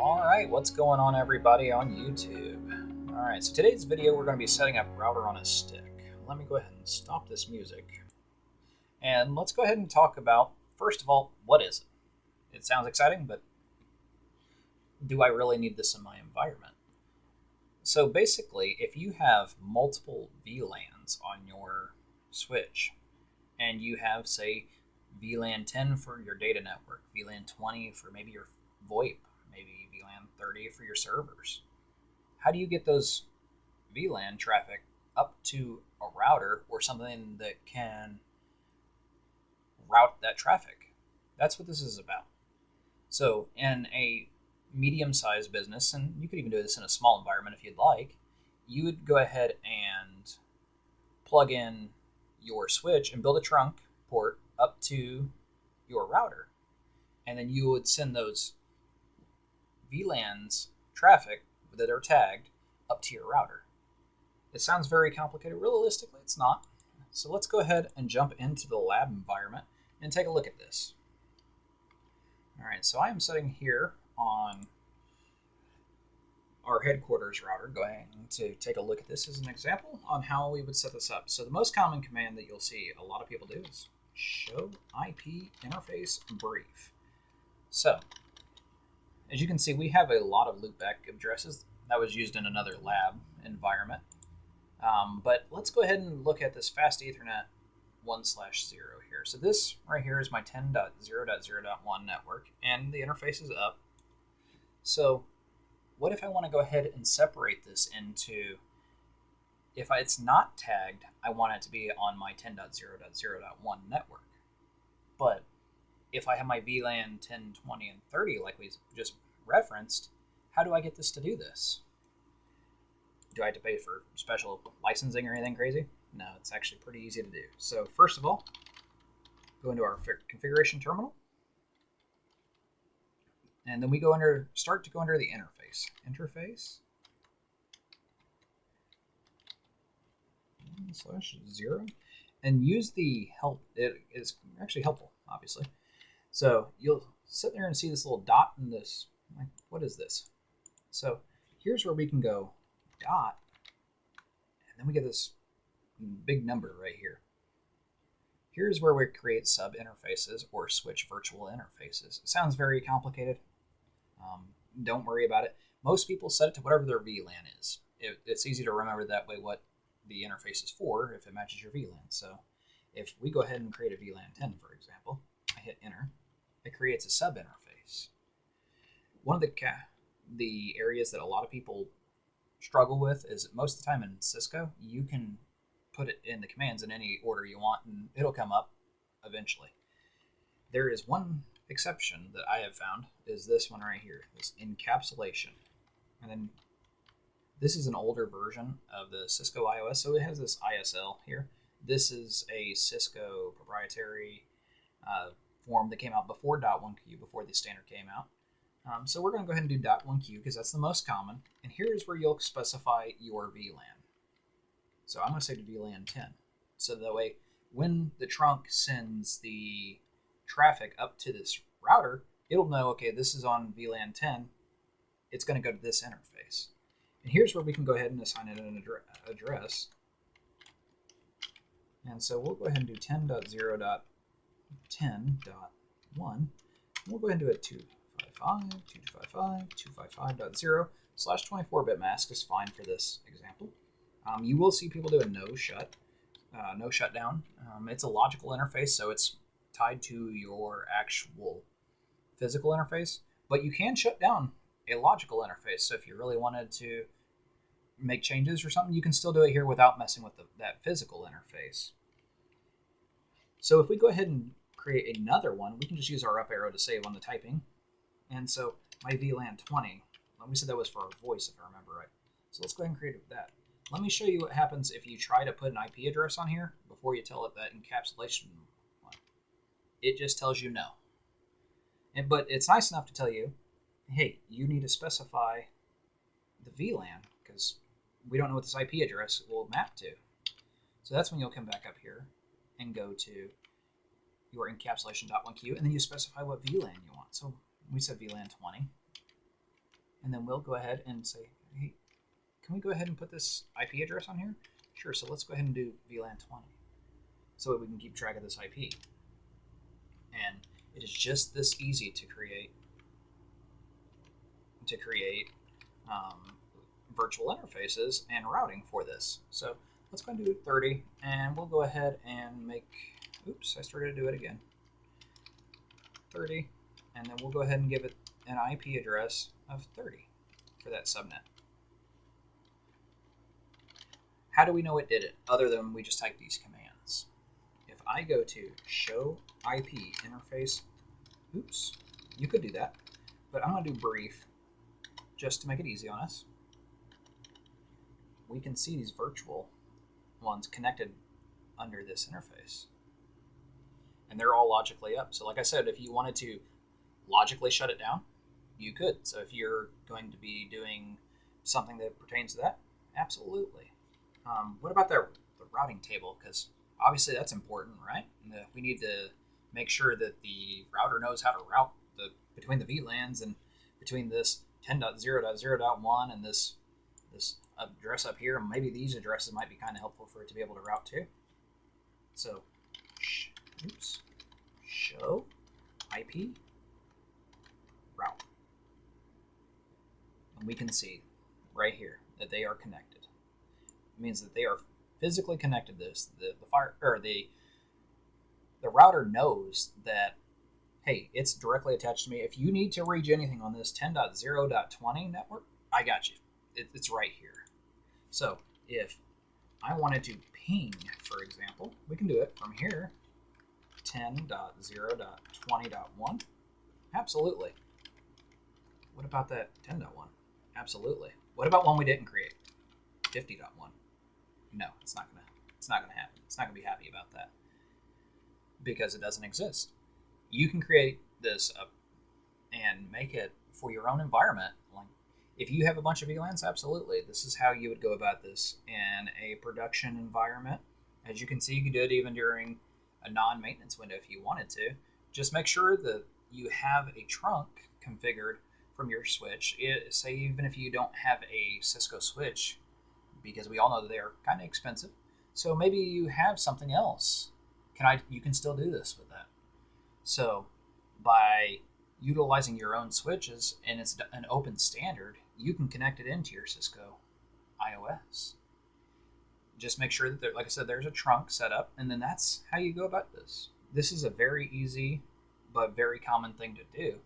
Alright, what's going on everybody on YouTube? Alright, so today's video we're going to be setting up router on a stick. Let me go ahead and stop this music. And let's go ahead and talk about, first of all, what is it? It sounds exciting, but do I really need this in my environment? So basically, if you have multiple VLANs on your switch, and you have, say, VLAN 10 for your data network, VLAN 20 for maybe your VoIP, maybe VLAN 30 for your servers. How do you get those VLAN traffic up to a router or something that can route that traffic? That's what this is about. So in a medium-sized business, and you could even do this in a small environment if you'd like, you would go ahead and plug in your switch and build a trunk port up to your router. And then you would send those VLANs traffic that are tagged up to your router. It sounds very complicated. Realistically, it's not. So let's go ahead and jump into the lab environment and take a look at this. All right, so I am sitting here on our headquarters router, going to take a look at this as an example on how we would set this up. So the most common command that you'll see a lot of people do is show IP interface brief. So as you can see, we have a lot of loopback addresses that was used in another lab environment. But let's go ahead and look at this fast Ethernet 1/0 here. So this right here is my 10.0.0.1 network, and the interface is up. So what if I want to go ahead and separate this into, if it's not tagged, I want it to be on my 10.0.0.1 network. But if I have my VLAN 10, 20, and 30 like we just referenced, how do I get this to do this? Do I have to pay for special licensing or anything crazy? No, it's actually pretty easy to do. So first of all, go into our configuration terminal. And then we start to go under the interface. Interface /0, and use the help. It is actually helpful, obviously. So you'll sit there and see this little dot in this. Like, what is this? So here's where we can go dot, and then we get this big number right here. Here's where we create sub interfaces or switch virtual interfaces. It sounds very complicated. Don't worry about it. Most people set it to whatever their VLAN is. It's easy to remember that way what the interface is for if it matches your VLAN. So if we go ahead and create a VLAN 10, for example, I hit enter, it creates a sub interface. One of the areas that a lot of people struggle with is most of the time in Cisco, you can put it in the commands in any order you want and it'll come up eventually. There is one exception that I have found, is this one right here, this encapsulation. And then this is an older version of the Cisco iOS, so it has this ISL here. This is a Cisco proprietary form that came out before .1Q, before the standard came out. So we're going to go ahead and do .1Q because that's the most common. And here's where you'll specify your VLAN. So I'm going to say to VLAN 10. So that way, when the trunk sends the traffic up to this router, it'll know, okay, this is on VLAN 10. It's going to go to this interface. And here's where we can go ahead and assign it an address. And so we'll go ahead and do 10.0.10.1. We'll go ahead and do it 255.255.255.0 /24-bit mask is fine for this example. You will see people do a no shutdown. It's a logical interface, so it's tied to your actual physical interface, but you can shut down a logical interface. So if you really wanted to make changes or something, you can still do it here without messing with that physical interface. So if we go ahead and create another one, we can just use our up arrow to save on the typing. And so my VLAN 20, let me say that was for our voice if I remember right. So let's go ahead and create that. Let me show you what happens if you try to put an IP address on here before you tell it that encapsulation one. It just tells you no. But it's nice enough to tell you, hey, you need to specify the VLAN because we don't know what this IP address will map to. So that's when you'll come back up here and go to your encapsulation.1Q, and then you specify what VLAN you want. So we said VLAN 20. And then we'll go ahead and say, hey, can we go ahead and put this IP address on here? Sure, so let's go ahead and do VLAN 20 so that we can keep track of this IP. And it is just this easy to create virtual interfaces and routing for this. So let's go ahead and do 30, and we'll go ahead and make, oops, I started to do it again. 30, and then we'll go ahead and give it an IP address of 30 for that subnet. How do we know it did it other than we just type these commands? If I go to show IP interface, oops, you could do that, but I'm going to do brief just to make it easy on us. We can see these virtual ones connected under this interface. And they're all logically up. So like I said, if you wanted to logically shut it down, you could. So if you're going to be doing something that pertains to that, absolutely. What about the routing table? Because obviously that's important, right? We need to make sure that the router knows how to route between the VLANs and between this 10.0.0.1 and this address up here. Maybe these addresses might be kind of helpful for it to be able to route to. So, oops, show IP route. And we can see right here that they are connected. It means that they are physically connected to this. The router knows that, hey, it's directly attached to me. If you need to reach anything on this 10.0.20 network, I got you. It's right here. So if I wanted to ping, for example, we can do it from here, 10.0.20.1. Absolutely. What about that 10.1? Absolutely. What about one we didn't create? 50.1. No, it's not gonna happen. It's not gonna be happy about that because it doesn't exist. You can create this up and make it for your own environment. Like if you have a bunch of VLANs, absolutely. This is how you would go about this in a production environment. As you can see, you can do it even during a non-maintenance window if you wanted to. Just make sure that you have a trunk configured from your switch. Say even if you don't have a Cisco switch, because we all know that they are kind of expensive. So maybe you have something else. You can still do this with that. So by utilizing your own switches, and it's an open standard, you can connect it into your Cisco iOS. Just make sure that, like I said, there's a trunk set up, and then that's how you go about this. This is a very easy but very common thing to do,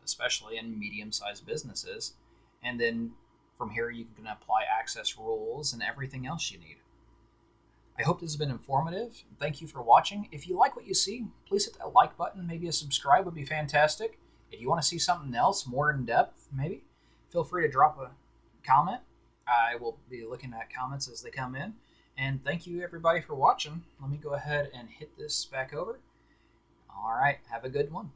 especially in medium-sized businesses. And then from here, you can apply access rules and everything else you need. I hope this has been informative. Thank you for watching. If you like what you see, please hit that like button. Maybe a subscribe would be fantastic. If you want to see something else more in depth, maybe, feel free to drop a comment. I will be looking at comments as they come in. And thank you everybody for watching. Let me go ahead and hit this back over. All right, have a good one.